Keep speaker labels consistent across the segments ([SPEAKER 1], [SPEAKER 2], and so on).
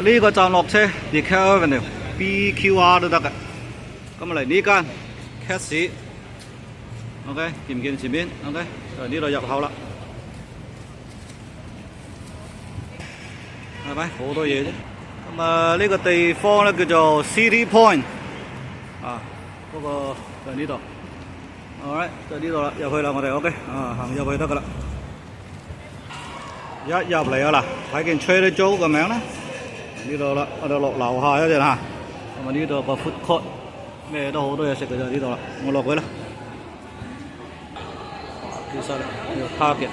[SPEAKER 1] 呢個站落車 Decal Avenue BQR 都得㗎。咁嚟呢間 Cats，OK 見唔見前面 ？OK 就呢度入口啦，係咪好多嘢啫？咁啊呢個地方咧叫做 City Point， 啊嗰個就係呢度。Alright， 就呢度啦，入去啦我哋 OK， 啊行入去得㗎啦。一入嚟啊嗱，睇見 Trader Joe 個名啦，呢度啦，我哋落樓下一陣嚇。咁啊呢度個 food court， 咩都好多嘢食嘅就呢度啦，我落去啦。幾犀利，呢個 target。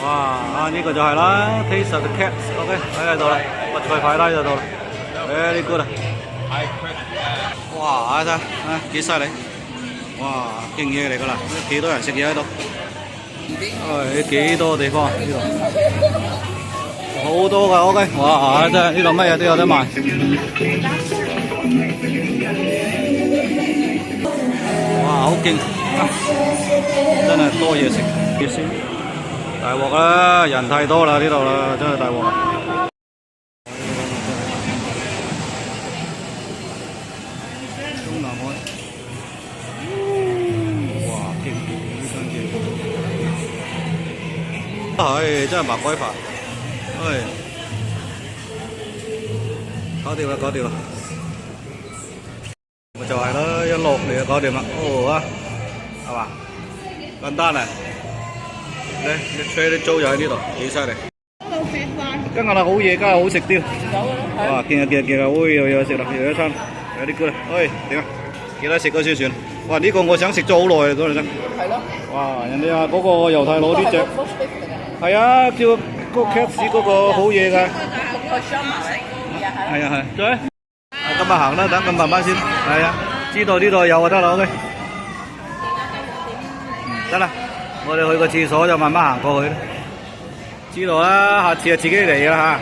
[SPEAKER 1] 哇！啊呢個就係啦 ，Taste of the Cats，OK 喺度啦，個菜牌拉喺度啦 ，very good 啊！哇！睇下啊幾犀利，哇勁嘢嚟㗎啦，幾多人食嘢喺度？幾多地方呢度？好多㗎 ，OK， 哇！真係呢度乜嘢都有得賣。哇！好勁，真係多嘢食。先大鑊啦，人太多啦呢度啦，真係大鑊啦。中南海，哇！勁呢間嘢。係真係白鬼飯，搞掂啦，搞掂啦，咪就係啦，一落嚟就搞掂啦，啊，係嘛，簡單啊，你吹啲租又喺呢度，幾犀利。今日啦好嘢，今日好食啲，哇，見啊，有嘢食啦，有一餐，有啲 good 啦，點啊？幾多食嗰先算？哇，呢個我想食咗好耐啦，嗰陣真。係咯。哇，人哋話嗰個猶太佬呢隻。係啊，叫嗰個 Cats 嗰個好嘢㗎。係啊，再。今日行啦，等咁慢慢先。係啊，知道呢度有就得啦 ，OK。得啦，我哋去個廁所就慢慢行過去啦。知道啦，下次就自己嚟啦嚇。